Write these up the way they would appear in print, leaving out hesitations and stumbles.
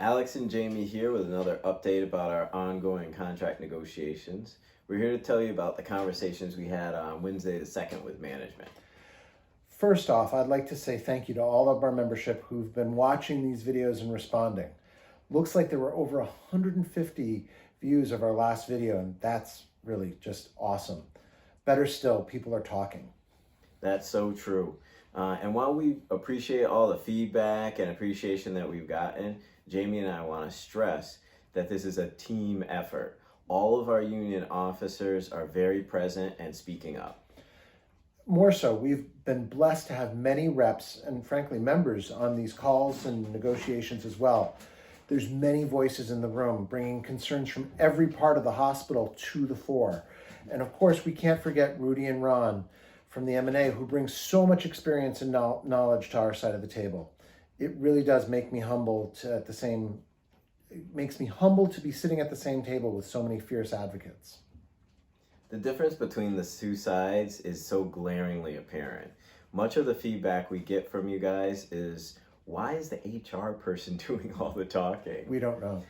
Alex and Jamie here with another update about our ongoing contract negotiations. We're here to tell you about the conversations we had on Wednesday the 2nd with management. First off, I'd like to say thank you to all of our membership who've been watching these videos and responding. Looks like there were over 150 views of our last video, and that's really just awesome. Better still, people are talking. That's so true. And while we appreciate all the feedback and appreciation that we've gotten, Jamie and I want to stress that this is a team effort. All of our union officers are very present and speaking up. More so, we've been blessed to have many reps and frankly members on these calls and negotiations as well. There's many voices in the room bringing concerns from every part of the hospital to the fore. And of course, we can't forget Rudy and Ron from the MNA, who brings so much experience and knowledge to our side of the table. It really does make me humble to it makes me humble to be sitting at the same table with so many fierce advocates. The difference between the two sides is so glaringly apparent. Much of the feedback we get from you guys is, why is the HR person doing all the talking? We don't know.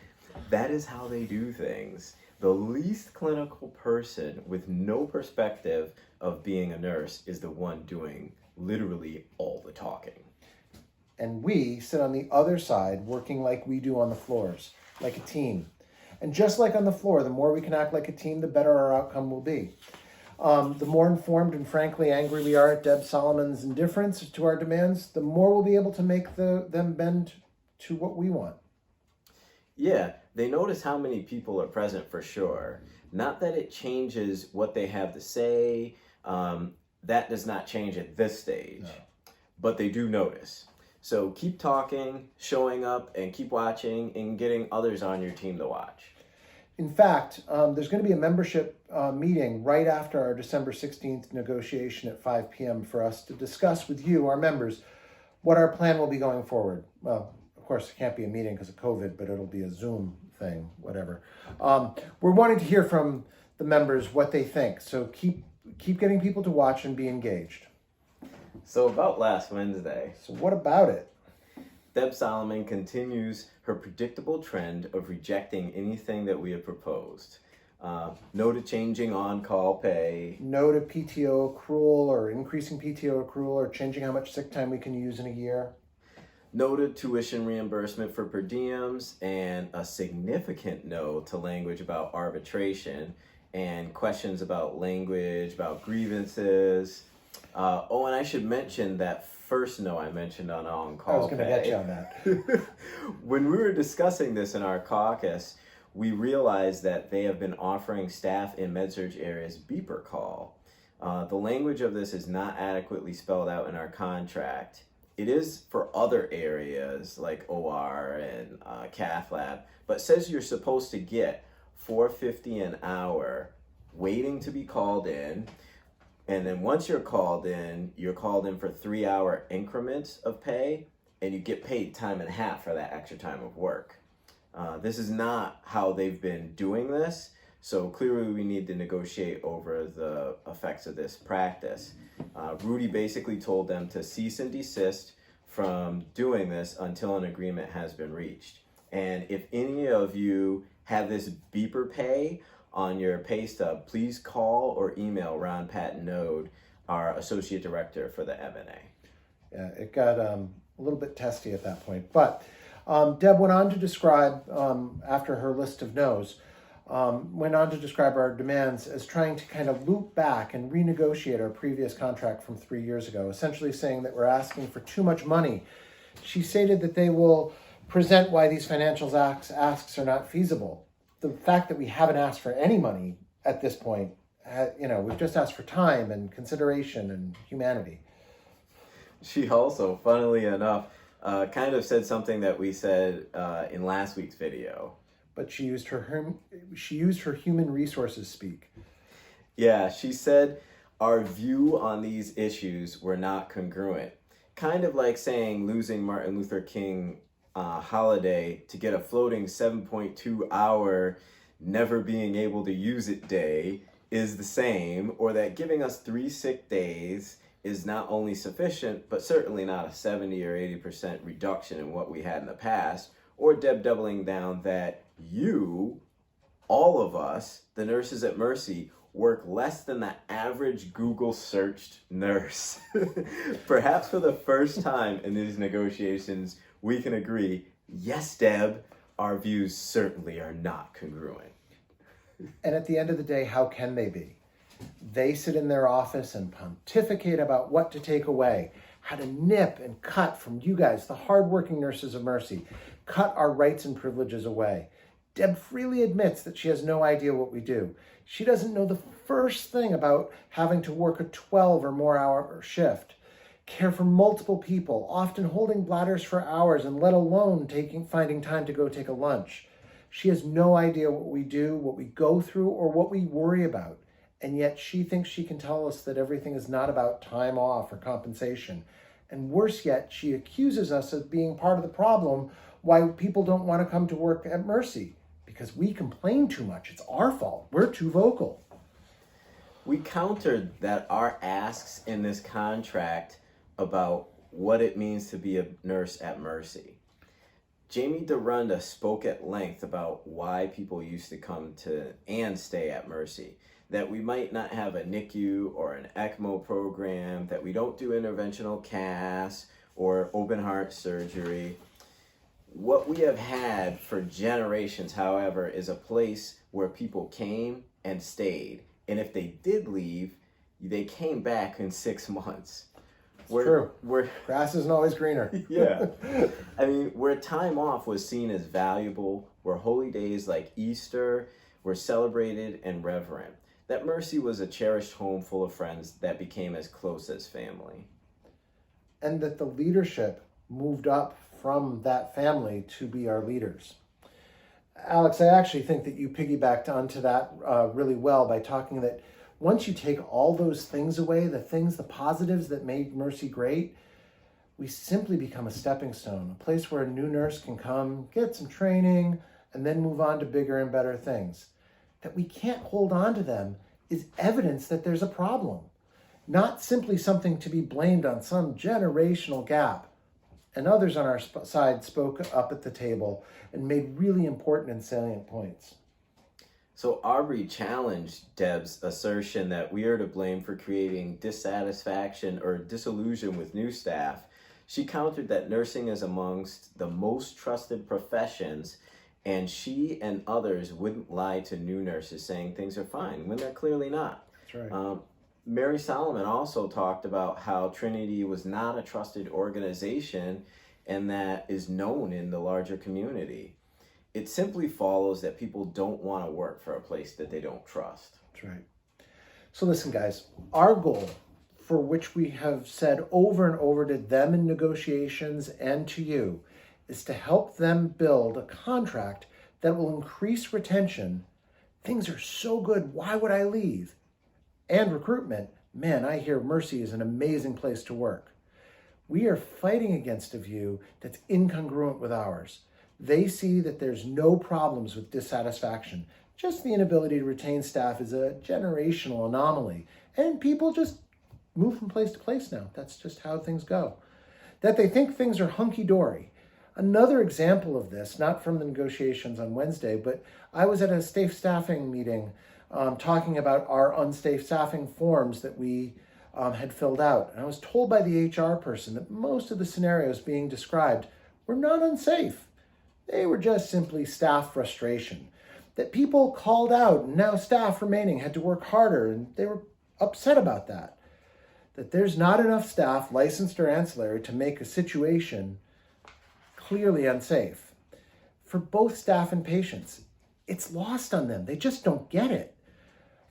That is how they do things. The least clinical person with no perspective of being a nurse is the one doing literally all the talking. And we sit on the other side working like we do on the floors, like a team. And just like on the floor, the more we can act like a team, the better our outcome will be. The more informed and frankly angry we are at Deb Solomon's indifference to our demands, the more we'll be able to make them bend to what we want. Yeah, they notice how many people are present for sure. Not that it changes what they have to say. That does not change at this stage. No. But they do notice. So keep talking, showing up, and keep watching and getting others on your team to watch. In fact, there's going to be a membership meeting right after our December 16th negotiation at 5 p.m. for us to discuss with you, our members, what our plan will be going forward. Well, of course, it can't be a meeting because of COVID, but it'll be a Zoom thing, whatever. We're wanting to hear from the members what they think, so keep getting people to watch and be engaged. So about last Wednesday. So what about it? Deb Solomon continues her predictable trend of rejecting anything that we have proposed. No to changing on-call pay. No to PTO accrual or increasing PTO accrual or changing how much sick time we can use in a year. No to tuition reimbursement for per diems, and a significant no to language about arbitration and questions about language, about grievances. And I should mention that first no I mentioned on on-call pay. I was going to get you on that. When we were discussing this in our caucus, we realized that they have been offering staff in med-surg areas beeper call. The language of this is not adequately spelled out in our contract. It is for other areas like OR and cath lab, but says you're supposed to get $4.50 an hour waiting to be called in. And then once you're called in for 3-hour increments of pay, and you get paid time and a half for that extra time of work. This is not how they've been doing this, so clearly we need to negotiate over the effects of this practice. Rudy basically told them to cease and desist from doing this until an agreement has been reached. And if any of you have this beeper pay on your pay stub, please call or email Ron Patton-Node, our Associate Director for the MNA. Yeah, it got a little bit testy at that point. But Deb went on to describe, after her list of no's, went on to describe our demands as trying to kind of loop back and renegotiate our previous contract from 3 years ago, essentially saying that we're asking for too much money. She stated that they will present why these financial asks are not feasible. The fact that we haven't asked for any money at this point, we've just asked for time and consideration and humanity. She also, funnily enough, kind of said something that we said in last week's video. But she used her human resources speak. Yeah, she said our view on these issues were not congruent. Kind of like saying losing Martin Luther King holiday to get a floating 7.2 hour never being able to use it day is the same, or that giving us 3 sick days is not only sufficient, but certainly not a 70 or 80% reduction in what we had in the past, Or Deb doubling down that you, all of us, the nurses at Mercy, work less than the average Google searched nurse. Perhaps for the first time in these negotiations, we can agree, yes, Deb, our views certainly are not congruent. And at the end of the day, how can they be? They sit in their office and pontificate about what to take away, how to nip and cut from you guys, the hardworking nurses of Mercy, cut our rights and privileges away. Deb freely admits that she has no idea what we do. She doesn't know the first thing about having to work a 12 or more hour shift, care for multiple people, often holding bladders for hours, and let alone finding time to go take a lunch. She has no idea what we do, what we go through, or what we worry about. And yet she thinks she can tell us that everything is not about time off or compensation. And worse yet, she accuses us of being part of the problem why people don't want to come to work at Mercy. Because we complain too much. It's our fault. We're too vocal. We countered that our asks in this contract about what it means to be a nurse at Mercy. Jamie DeRunda spoke at length about why people used to come to and stay at Mercy. That we might not have a NICU or an ECMO program, that we don't do interventional CAS or open heart surgery. What we have had for generations, however, is a place where people came and stayed. And if they did leave, they came back in 6 months. True. Grass isn't always greener. Yeah. I mean, where time off was seen as valuable, where holy days like Easter were celebrated and reverent. That Mercy was a cherished home full of friends that became as close as family. And that the leadership moved up from that family to be our leaders. Alex, I actually think that you piggybacked onto that really well by talking that once you take all those things away, the positives that made Mercy great, we simply become a stepping stone, a place where a new nurse can come, get some training, and then move on to bigger and better things. That we can't hold on to them is evidence that there's a problem, not simply something to be blamed on some generational gap. And others on our side spoke up at the table and made really important and salient points. So Aubrey challenged Deb's assertion that we are to blame for creating dissatisfaction or disillusion with new staff. She countered that nursing is amongst the most trusted professions, and she and others wouldn't lie to new nurses saying things are fine when they're clearly not. That's right. Mary Solomon also talked about how Trinity was not a trusted organization and that is known in the larger community. It simply follows that people don't want to work for a place that they don't trust. That's right. So listen, guys, our goal, for which we have said over and over to them in negotiations and to you, is to help them build a contract that will increase retention. Things are so good, why would I leave? And recruitment, man, I hear Mercy is an amazing place to work. We are fighting against a view that's incongruent with ours. They see that there's no problems with dissatisfaction. Just the inability to retain staff is a generational anomaly. And people just move from place to place now. That's just how things go. That they think things are hunky-dory. Another example of this, not from the negotiations on Wednesday, but I was at a safe staffing meeting talking about our unsafe staffing forms that we had filled out. And I was told by the HR person that most of the scenarios being described were not unsafe. They were just simply staff frustration. That people called out and now staff remaining had to work harder, and they were upset about that. That there's not enough staff, licensed or ancillary, to make a situation clearly unsafe. For both staff and patients, it's lost on them. They just don't get it.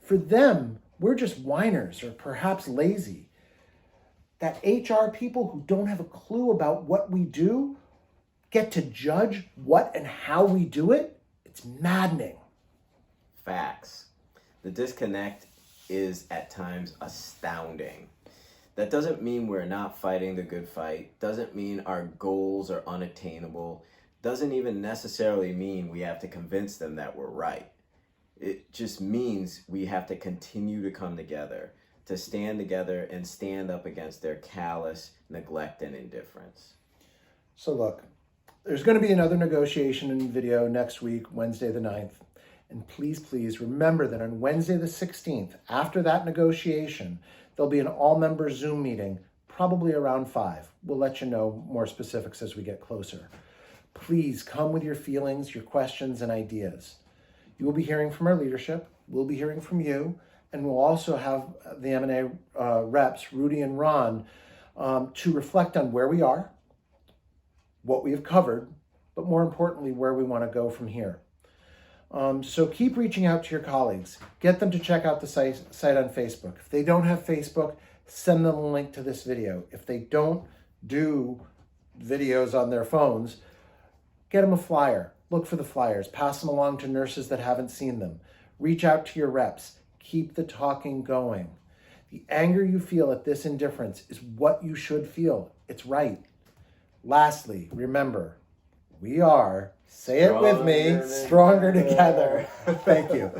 For them, we're just whiners or perhaps lazy. That HR people who don't have a clue about what we do get to judge what and how we do it, it's maddening. Facts. The disconnect is at times astounding. That doesn't mean we're not fighting the good fight, doesn't mean our goals are unattainable, doesn't even necessarily mean we have to convince them that we're right. It just means we have to continue to come together, to stand together and stand up against their callous neglect and indifference. So look, There's going to be another negotiation in video next week, Wednesday the 9th. And please, please remember that on Wednesday the 16th, after that negotiation, there'll be an all-member Zoom meeting, probably around 5. We'll let you know more specifics as we get closer. Please come with your feelings, your questions, and ideas. You will be hearing from our leadership. We'll be hearing from you. And we'll also have the MNA reps, Rudy and Ron, to reflect on where we are, what we have covered, but more importantly, where we want to go from here. So keep reaching out to your colleagues. Get them to check out the site on Facebook. If they don't have Facebook, send them a link to this video. If they don't do videos on their phones, get them a flyer. Look for the flyers. Pass them along to nurses that haven't seen them. Reach out to your reps. Keep the talking going. The anger you feel at this indifference is what you should feel. It's right. Lastly, remember, we are, say it with me, stronger together. Thank you.